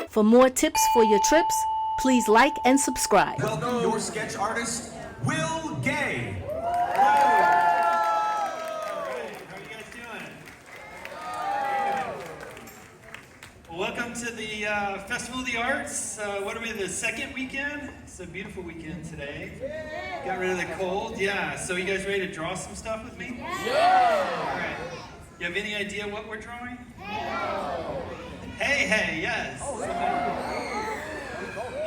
For more tips for your trips, please like and subscribe. Welcome your sketch artist, Will Gay. Welcome to the Festival of the Arts. What are we, the second weekend? It's a beautiful weekend today. Got rid of the cold, yeah. So you guys ready to draw some stuff with me? Yeah. All right. You have any idea what we're drawing? Hey Hei, yes.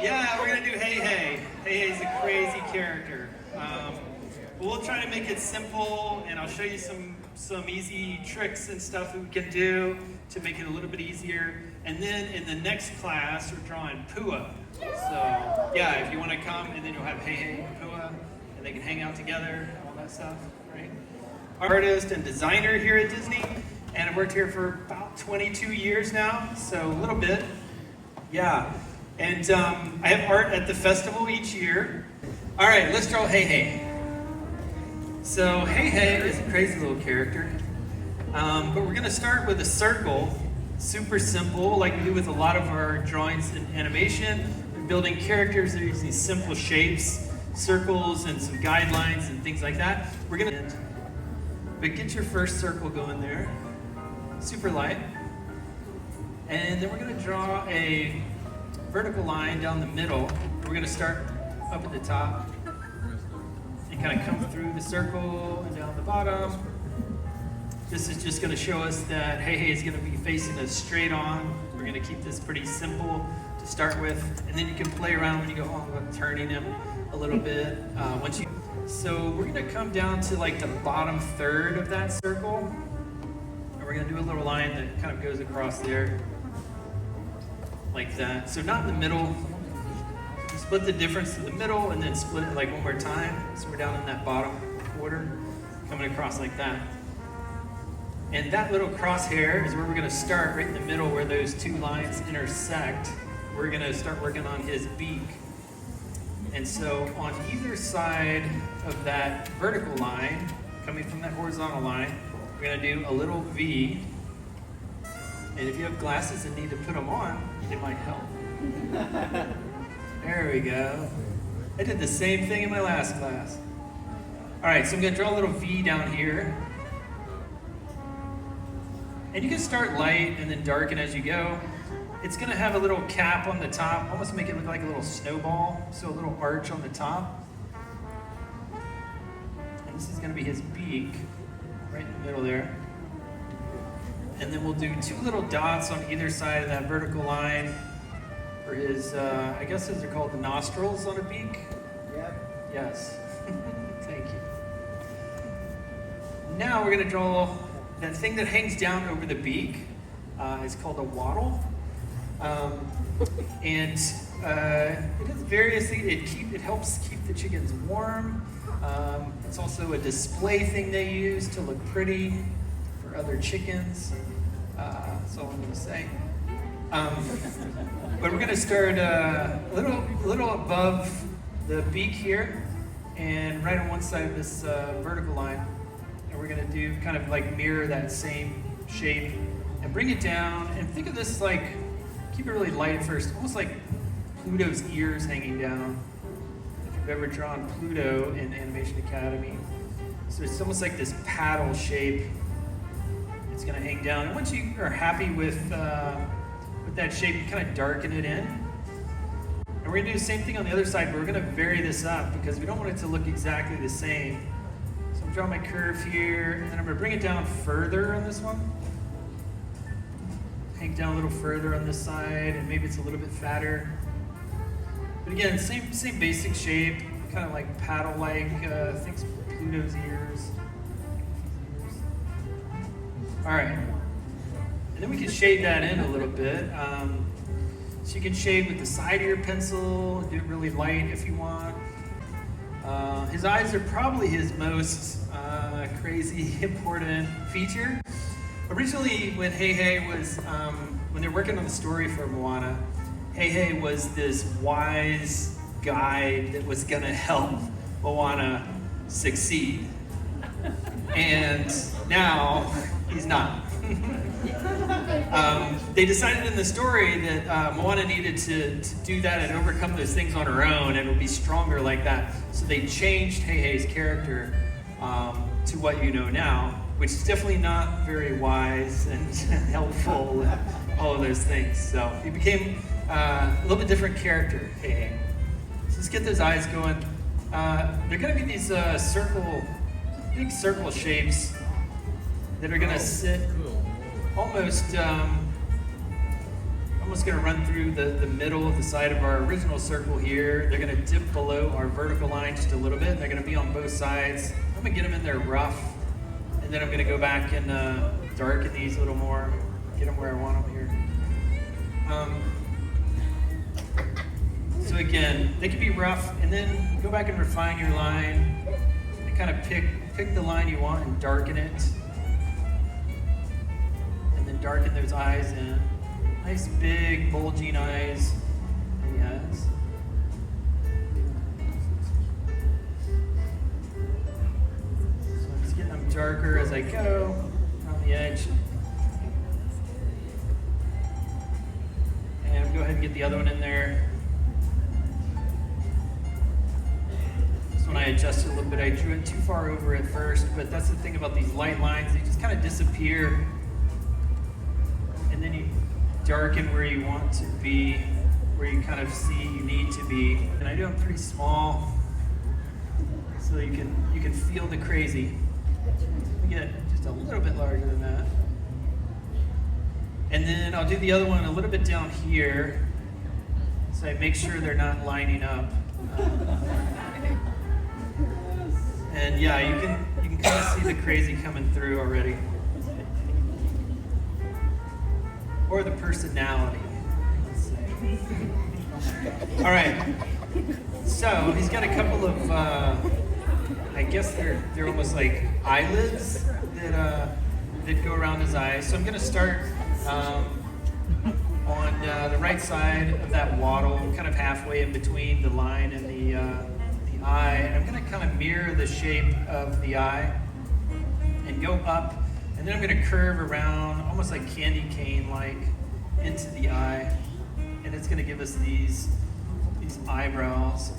Yeah, we're gonna do Hei Hei. Hei Hei's a crazy character. We'll try to make it simple, and I'll show you some easy tricks and stuff that we can do to make it a little bit easier. And then in the next class, we're drawing Pua. So yeah, if you want to come, and then you'll have Hei Hei and Pua, and they can hang out together, all that stuff, right? Artist and designer here at Disney, and I've worked here for about 22 years now, so a little bit, yeah. And I have art at the festival each year. All right, let's draw Hei Hei. So Hei Hei is a crazy little character, but we're gonna start with a circle, super simple, like we do with a lot of our drawings in animation. We're building characters that are using simple shapes, circles, and some guidelines and things like that. But get your first circle going there, super light. And then we're gonna draw a vertical line down the middle. We're gonna start up at the top and kind of come through the circle and down the bottom. This is just gonna show us that Hei Hei is gonna be facing us straight on. We're gonna keep this pretty simple to start with, and then you can play around when you go home with turning him a little bit. So we're gonna come down to like the bottom third of that circle, and we're gonna do a little line that kind of goes across there, like that. So not in the middle. Split the difference to the middle, and then split it like one more time. So we're down in that bottom quarter, coming across like that. And that little crosshair is where we're gonna start, right in the middle where those two lines intersect. We're gonna start working on his beak. And so on either side of that vertical line, coming from that horizontal line, we're gonna do a little V. And if you have glasses and need to put them on, it might help. There we go. I did the same thing in my last class. All right, so I'm gonna draw a little V down here. And you can start light and then darken as you go. It's gonna have a little cap on the top, almost make it look like a little snowball, so a little arch on the top. And this is gonna be his beak, right in the middle there. And then we'll do two little dots on either side of that vertical line for his, I guess those are called the nostrils on a beak? Yep. Yes. Thank you. Now we're gonna draw that thing that hangs down over the beak. It's called a wattle. And it is various things. It helps keep the chickens warm. It's also a display thing they use to look pretty for other chickens. That's all I'm gonna say. But we're gonna start a little above the beak here, and right on one side of this vertical line. And we're gonna do kind of like mirror that same shape and bring it down. And think of this like, keep it really light at first, almost like Pluto's ears hanging down. If you've ever drawn Pluto in Animation Academy. So it's almost like this paddle shape. It's gonna hang down. And once you are happy with that shape, you kind of darken it in. And we're gonna do the same thing on the other side, but we're gonna vary this up because we don't want it to look exactly the same. So I'm drawing my curve here, and then I'm gonna bring it down further on this one. Hang down a little further on this side, and maybe it's a little bit fatter. But again, same basic shape, kind of like paddle-like, I think Pluto's ears. All right. And then we can shade that in a little bit. So you can shade with the side of your pencil, do it really light if you want. His eyes are probably his most crazy important feature. Originally, when Hei Hei was, when they're working on the story for Moana, Hei Hei was this wise guide that was gonna help Moana succeed. And now he's not. They decided in the story that Moana needed to do that and overcome those things on her own and would be stronger like that. So they changed Hei Hei's character to what you know now, which is definitely not very wise and helpful and all of those things. So he became a little bit different character, Hei Hei. So let's get those eyes going. They're going to be these big circle shapes that are going to sit almost going to run through the middle of the side of our original circle here. They're going to dip below our vertical line just a little bit. And they're going to be on both sides. I'm going to get them in there rough, and then I'm going to go back and darken these a little more, get them where I want them here. So again, they can be rough, and then go back and refine your line, and kind of pick the line you want and darken it, and then darken those eyes in. Nice big bulging eyes that he has. So I'm just getting them darker as I go around the edge. And go ahead and get the other one in there. This one I adjusted a little bit. I drew it too far over at first, but that's the thing about these light lines. They just kind of disappear. And then you darken where you want to be, where you kind of see you need to be. And I do them pretty small so you can feel the crazy. We get just a little bit larger than that. And then I'll do the other one a little bit down here so I make sure they're not lining up. And yeah, you can kind of see the crazy coming through already. Or the personality, let's say. All right, so he's got a couple of, I guess they're almost like eyelids that go around his eyes. So I'm gonna start on the right side of that wattle, kind of halfway in between the line and the eye. And I'm gonna kind of mirror the shape of the eye and go up. And then I'm going to curve around, almost like candy cane-like, into the eye. And it's going to give us these eyebrows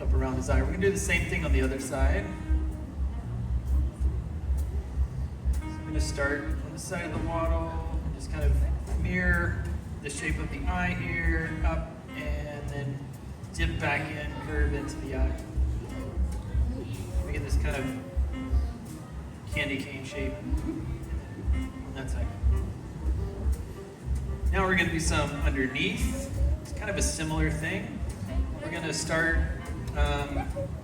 up around his eye. We're going to do the same thing on the other side. So I'm going to start on the side of the wattle, and just kind of mirror the shape of the eye here, up, and then dip back in, curve into the eye. We get this kind of candy cane shape on that side. Now we're going to do some underneath. It's kind of a similar thing. We're going to start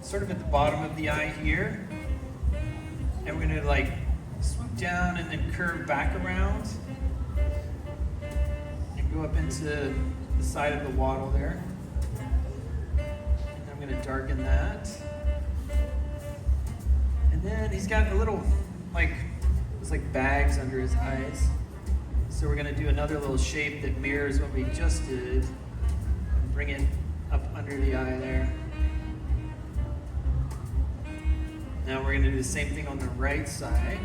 sort of at the bottom of the eye here, and we're going to like swoop down and then curve back around and go up into the side of the wattle there. And I'm going to darken that. And then he's got a little, it's like bags under his eyes. So we're going to do another little shape that mirrors what we just did. And bring it up under the eye there. Now we're going to do the same thing on the right side.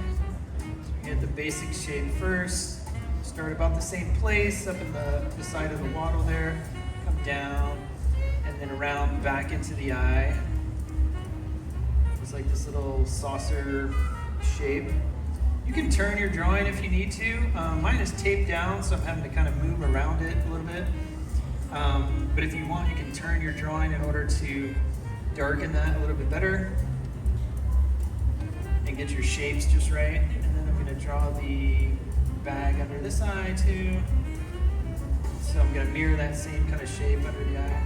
So we get the basic shape first. Start about the same place, up in the side of the wattle there. Come down, and then around back into the eye. It's like this little saucer shape. You can turn your drawing if you need to. Mine is taped down, so I'm having to kind of move around it a little bit. But if you want, you can turn your drawing in order to darken that a little bit better and get your shapes just right. And then I'm going to draw the bag under this eye too. So I'm going to mirror that same kind of shape under the eye.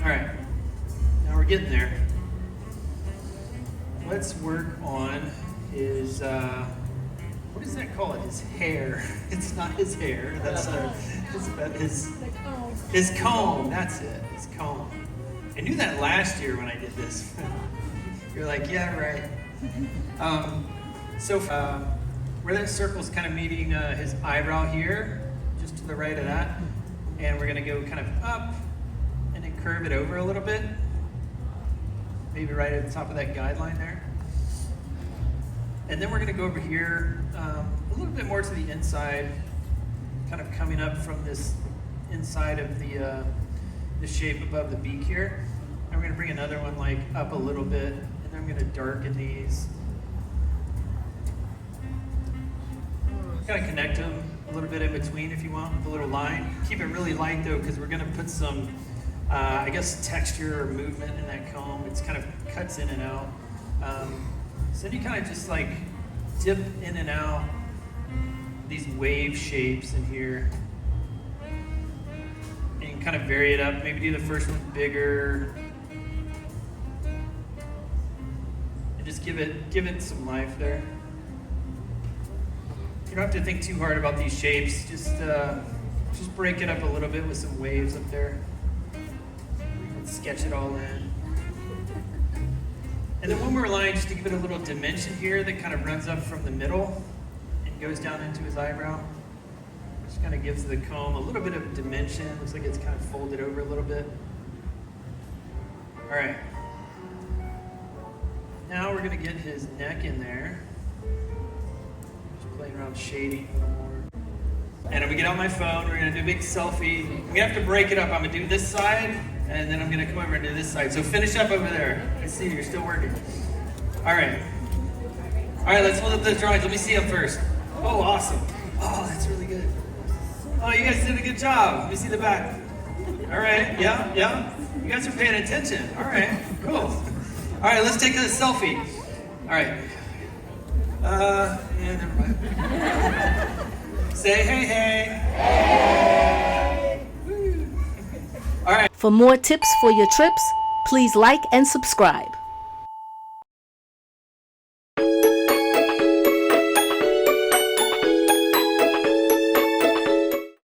All right. Now we're getting there. Let's work on his, what is that called? His hair. It's not his hair. That's his comb. That's it. His comb. I knew that last year when I did this. You're like, yeah, right. So where that circle's kind of meeting his eyebrow here, just to the right of that, and we're going to go kind of up and then curve it over a little bit. maybe right at the top of that guideline there. And then we're going to go over here a little bit more to the inside, kind of coming up from this inside of the shape above the beak here. And we're going to bring another one like up a little bit, and then I'm going to darken these. Kind of connect them a little bit in between if you want with a little line. Keep it really light though, because we're going to put some, I guess, texture or movement in that comb. It's kind of cuts in and out. So then you kind of just like dip in and out these wave shapes in here. And you can kind of vary it up. Maybe do the first one bigger. And just give it some life there. You don't have to think too hard about these shapes. Just break it up a little bit with some waves up there. And sketch it all in. And then one more line just to give it a little dimension here that kind of runs up from the middle and goes down into his eyebrow. Just kind of gives the comb a little bit of dimension. Looks like it's kind of folded over a little bit. All right. Now we're going to get his neck in there. Just playing around shading a little more. And if we get out my phone, we're going to do a big selfie. We're going to have to break it up. I'm going to do this side, and then I'm going to come over and do this side. So finish up over there. I see you're still working. All right. All right, let's hold up those drawings. Let me see them first. Oh, awesome. Oh, that's really good. Oh, you guys did a good job. Let me see the back. All right, yeah. You guys are paying attention. All right, cool. All right, let's take a selfie. All right. Yeah, never mind. Say hey, hey. Woo. All right. For more tips for your trips, please like and subscribe.